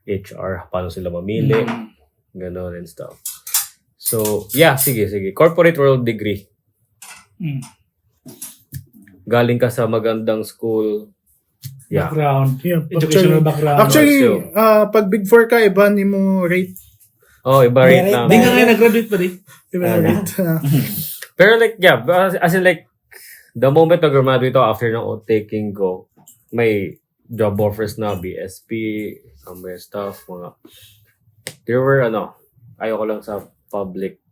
HR, paano sila mamili, gano'n and stuff. So, yeah, sige. Corporate world degree. Galing ka sa magandang school. Yeah.
Background.
Yeah,
Educational background.
Actually,
So,
pag Big 4 ka, iba ni mo rate.
Oh, iba rate na.
Hindi nga ngayon nag-graduate pa di.
Iba rate.
Pero like, yeah, as in like, the moment na graduate ako after ng taking ko, may job offers na, BSP, somewhere stuff, mga, there were, ayoko lang sa public.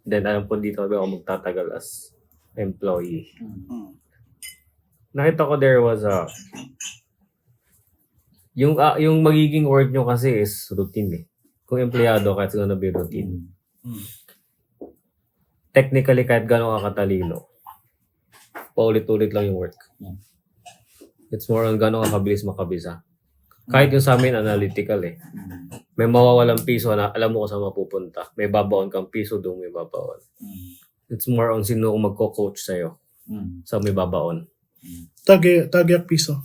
Then, alam ko dito ako magtatagal as employee. Nakita ko there was yung magiging work nyo kasi is routine eh. Kung empleyado ka, it's gonna be routine. Technically, kahit gano'n ka katalino, paulit-ulit lang yung work. It's more on gano'n ka kabilis makabisa. Kahit yung sa amin, analytical eh. May mawawalang piso na alam mo kung saan mapupunta. May babaon kang piso, doon may babaon. It's more on sino kung magko-coach sa'yo. Sa may babaon.
Tagyak piso.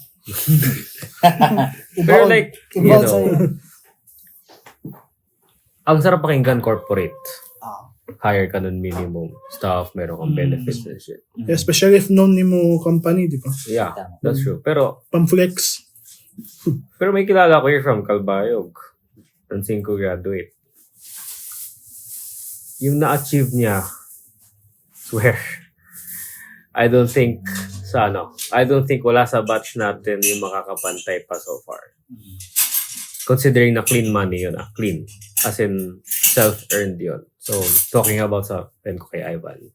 Pero like, you
Involved
know,
sa'yo.
ang sarap pakinggan corporate. Hire ka nun minimum staff, meron kang benefits and shit.
Especially if known ni mo company, di ba?
Yeah, that's true. Pero
Pamflex.
may kilala ko here from Calbayog. Ang 5 graduate. Yung na-achieve niya, swear, I don't think wala sa batch natin yung makakapantay pa so far. Considering na clean money yun, clean. As in, self-earned yun. So, talking about sa friend ko kay Ivan.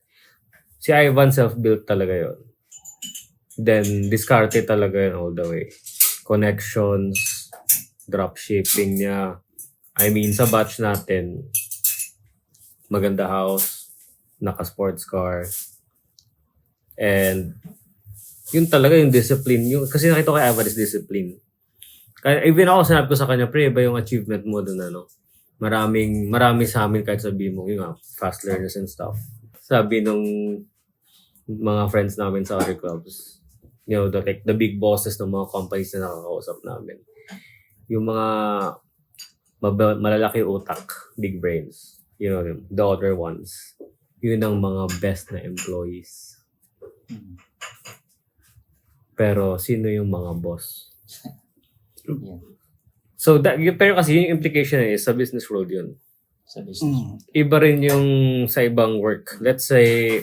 Si Ivan self-built talaga yun. Then, discarded talaga yun all the way. Connections, dropshipping niya. I mean, sa batch natin, maganda house, naka-sports car, and yun talaga yung discipline. Kasi nakita ko kay Ivan is discipline. Kaya even ako, sinabi ko sa kanya, pre, iba yung achievement mo dun, marami sa amin kahit sabihin mo, fast learners and stuff. Sabi nung mga friends namin sa other clubs, the big bosses ng mga companies na nakakausap namin. Yung mga malalaki utak, big brains, the other ones, yun ang mga best na employees. Pero sino yung mga boss? So, pero kasi yung implication is sa business world yun.
Sa business.
Iba rin yung sa ibang work. Let's say,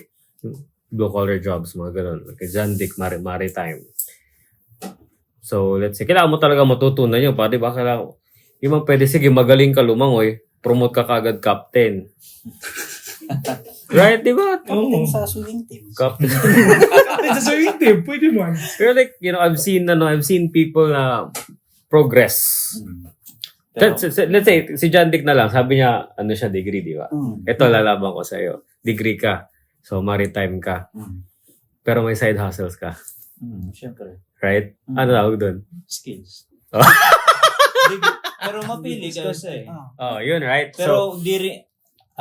blue-collar jobs, mga ganun. Like Jandik, maritime. So, let's say, kailangan mo talaga matutunan yun. Di ba? Kailangan, yung mga pwede, sige, magaling ka lumangoy, promote ka kagad captain. Right, di ba?
Captain sa swimming team.
Captain.
Sa swimming team, pwede man.
Pero like, I've seen people na progress. Let's say, si John Dick na lang, sabi niya, siya, degree, di ba? Ito, lalaban ko sa'yo. Degree ka. So, maritime ka. Pero may side hustles ka.
Siyempre.
Right? Ano tawag doon?
Skills.
Oh.
Pero mapili ka kasi.
Oh, yun, right?
Pero di rin,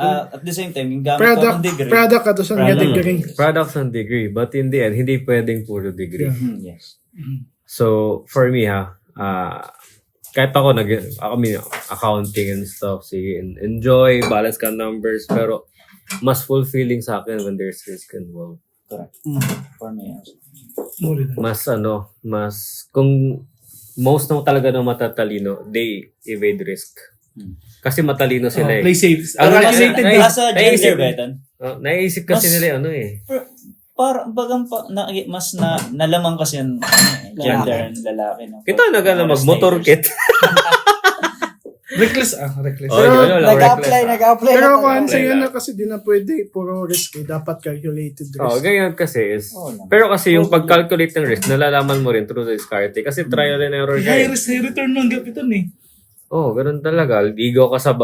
at the same time, yung gamit ka ng degree.
Product ka to sa nga degree.
Products and degree. But in the end, hindi pwedeng puro degree.
Yes.
So, for me, kahit ako accounting and stuff, sige, enjoy, balance ka numbers, pero mas fulfilling sa akin when there's risk involved.
Correct. For me, yes.
Mas kung most ng talaga ng matatalino, they evade risk. Kasi matalino sila eh.
Play safe.
Ano na-
Calculated
na-
risk.
Nasa gender
naisip-
ba ito?
Naiisip kasi
Mas-
nila ano eh.
Parang bagang mas nalamang kasi yung gender ng lalaki. No?
Kita na gana mag-motor kit.
Reckless. Reckless.
Oh, yun, wala,
Nag-apply
Pero
na
ako
talaga.
sa yun na kasi di na pwede, puro risk eh. Dapat calculated risk.
Oh, ganyan kasi is.
Oo naman.
Pero kasi yung pag-calculate ng risk, nalalaman mo rin through the discarte. Kasi trial and error ka
High
eh.
risk, high return ng gapitan eh.
Oh, ganun talaga. Ligaw ka sa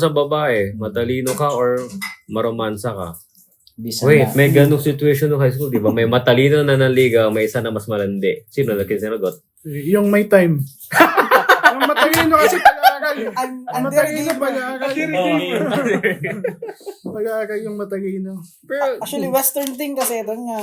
babae. Matalino ka or maromansa ka.
Bisan
Wait,
na.
may ganung situation ng high school, di ba? May matalino na nanligaw, may isa na mas malandi. Sino na sinagot?
Yung may time. Yung matalino kasi pag-aaral. Ang matalino pag-aaral. Pag-aaral yung matalino.
Pero,
Actually, Western thing kasi ito nga,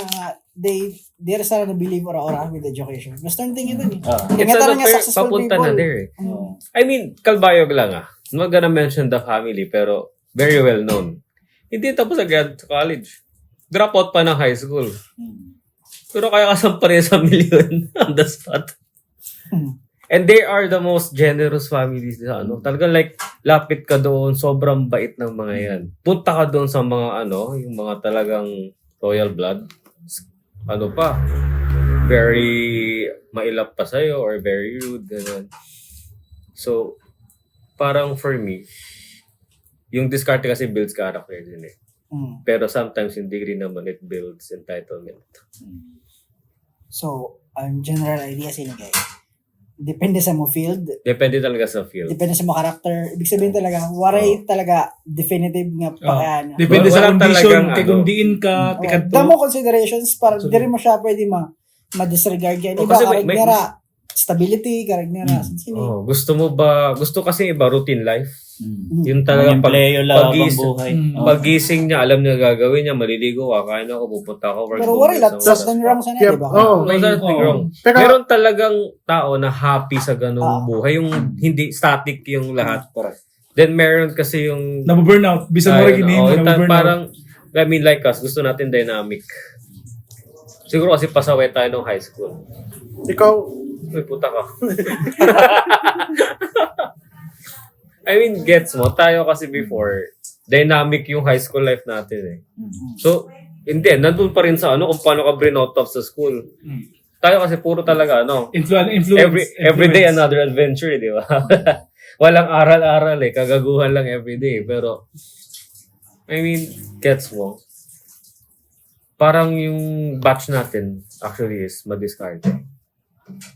they're starting to believe or with education. Western thing ito eh.
it's
Kaya
ano,
nga successful
papunta
people.
na there eh.
Oo.
I mean, kalbayog lang ah. I'm not gonna mention the family, pero very well known. Hindi tapos agad sa college. Drop out pa ng high school. Pero kaya kasampa rin sa milyon on the spot. And they are the most generous families sa ano. Talagang like, lapit ka doon, sobrang bait ng mga yan. Punta ka doon sa mga ano, yung mga talagang royal blood. Ano pa, very mailap pa sa'yo or very rude, ganun. So, parang for me, yung discarte kasi builds character din eh. Pero sometimes hindi rin naman it builds entitlement.
So, ang general idea sila guys, depende sa mo field,
Depende talaga sa field.
depende sa mo character. Ibig sabihin talaga, waray talaga definitive nga paano.
Depende sa
Walang
condition.
talagang
Kay
ano.
kung diin ka, tikad to.
Damo considerations para di rin mo siya pwede ma-disregard yan.
Oh,
Iba
kasi
karag
may-
nera, stability, karag nera.
Oh, gusto kasi iba routine life. Yung
Ang
talagang
empleyo lang ang
pag-is-
buhay. Oo.
pagising niya, alam niya gagawin niya, maliligo, kakain ako, pupunta ako, work.
Pero
go,
waray,
this,
that's
and
nothing wrong sa na,
Yep.
di ba?
Oh,
No, there's nothing wrong.
Pero,
Meron talagang tao na happy sa ganung buhay. Yung hindi static yung lahat.
Correct.
Then meron kasi yung
Nababurnout. Bisan mo rin ginihin mo, nababurnout.
parang, I mean like us, gusto natin dynamic. Siguro kasi pasaway tayo nung high school.
ikaw,
Uy, puta ka. I mean, gets mo, tayo kasi before, dynamic yung high school life natin eh. So, hindi, nandun pa rin sa ano, kung paano ka bring out of sa school. Tayo kasi puro talaga, ano,
Influence.
every day another adventure, di ba? Walang aral-aral eh, kagaguhan lang everyday. Pero, I mean, gets mo. Parang yung batch natin actually is ma-discard.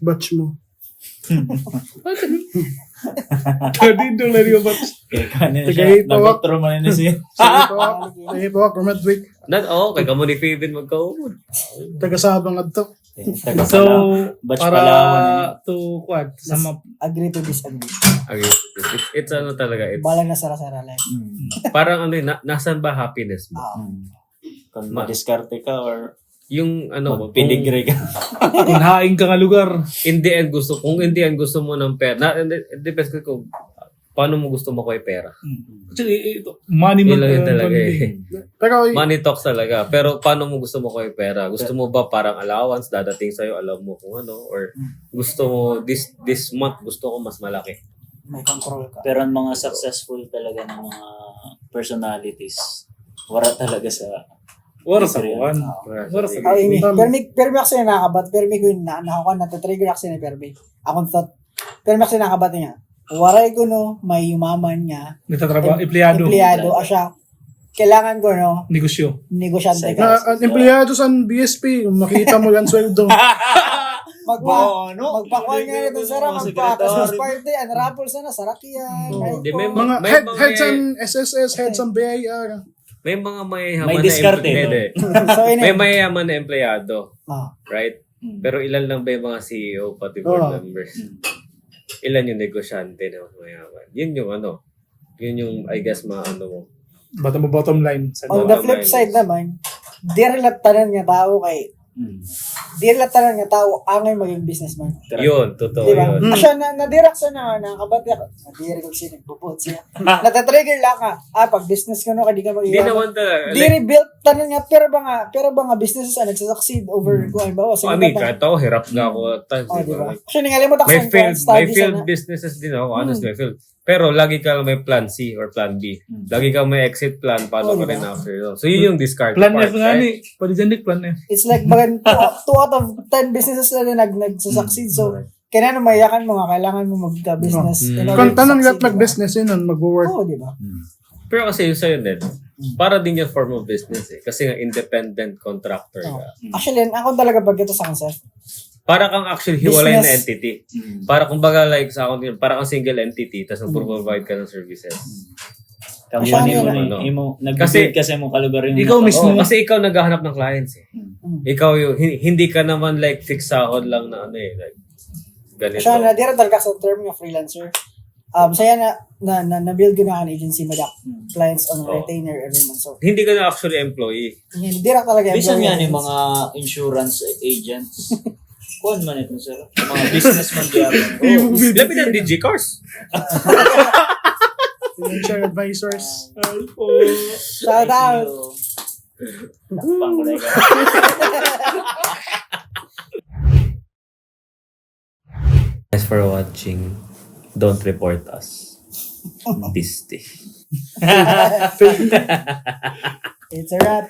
batch mo.
Dito lang yung batch.
Kanina
Tagay
siya,
po.
nag-doctor man na siya.
Sige po, Romadwick.
Kay kamo ni Fabian magkaumod.
Taga-sabang adto.
So,
Batch
para
Palawan
to quad, sa
Agree to disagree.
It's ano talaga, it's
Balang na sara-sara life.
parang ano nasan ba happiness mo?
Kung ma-discarte ka or
Yung ano,
piligre ka.
kung haing ka nga lugar.
in the end gusto mo ng pera. It depends kung paano mo gusto mo yung pera.
Actually, ito, money
Yun lang yun talaga eh.
Pero,
Money talks talaga. Pero paano mo gusto mo yung pera? Gusto mo ba parang allowance, dadating sa'yo, alam mo kung ano? Or gusto mo, this month, gusto ko mas malaki?
May control ka.
Pero ang mga successful talaga ng mga personalities, wala talaga sa
Wala sa kuwan. Wala sa
Ay, permi kasi nakakabat. Permi ko yun nakakuha na. Trigger kasi na permi. Akong thought. Permi kasi nakabat niya. Waray ko no, may yumaman niya.
nagtatrabaho, empleyado.
Empleyado. Siya. Kailangan ko no,
Negosyo.
negosyante
na,
ka.
ang empleyado sa BSP, makita mo yan sweldo.
Magpakuha nga nito sara, magpa-Christmas party, unraffles na, sarakyan.
Hindi, may
Mga
may
heads ang SSS, heads ang BIR.
may mga mayayaman
May
na
diskarte,
hindi.
So,
May mayayaman na empleyado,
Ah.
right? Pero ilan lang ba yung mga CEO pati board members? Ilan yung negosyante na mas mayaman? Yun yung ano. Yun yung, I guess, ano mo.
Bottom line.
On the flip side naman, di rin tanan nga tao kay di lang tanan nga tao angay maging businessman.
Yun, totoo
Di ba?
yun.
Asya nadirak sa na nakabati ako. Nadirak ko siya nagpuput siya. Natatrigger lang ka. Pag business ka no, di ka
Hindi
mag-iyaman.
naman talaga.
Di rebuild tanan nga pero ba nga businesses nagsasucceed over kung ano ba?
I mean, kahit ako, hirap na ako at times.
Oh,
di
di ba?
ba?
Kasi nangalimot ako
May
sa
failed,
studies na.
businesses din ako, honestly, may failed. Pero lagi ka lang may plan C or plan B. Lagi ka may exit plan, paano ka rin after yun. So yun yung discard
Plan
part,
F nga
right?
ni. Pwede dyan Nick, plan F.
It's like bagan 2 out of 10 businesses na nagsasucceed. So, kailangan mayakan mo nga, kailangan mo magka-business. in order
Kung
to
tanong lahat
succeed,
mag-business yun, mag-work.
Oo, di ba?
Pero kasi yun sa'yo din, para din yung form of business eh. Kasi nga independent contractor
Oo.
ka.
Actually, ako talaga pag ito sa concept.
Para kang actually hiwalay na
Business.
entity. Para kumbaga like sa akin, para kang single entity, tapos provide ka ng services.
Kamuha
Masyado
mo
na.
imo
Kasi-
kasi mo kalugar yung
Ikaw mismo.
Oo, kasi ikaw naghahanap ng clients eh. Ikaw yung, hindi ka naman like fixed sahod lang na ano eh. Like, ganito.
Siya na, dira talaga sa term yung freelancer. Saya na-build ko na ang agency madak. Clients on retainer every month. So,
Hindi ka na actually employee.
dira talaga.
Bisan
employee
nga ni
agents.
mga insurance agents. Kuan man ito sir. Mga businessman diyan.
Labi ng DigiCars.
Financial advisors.
Shout out.
Takpang ko na ikaw.
Thanks for watching. Don't report us. This day.
It's a wrap.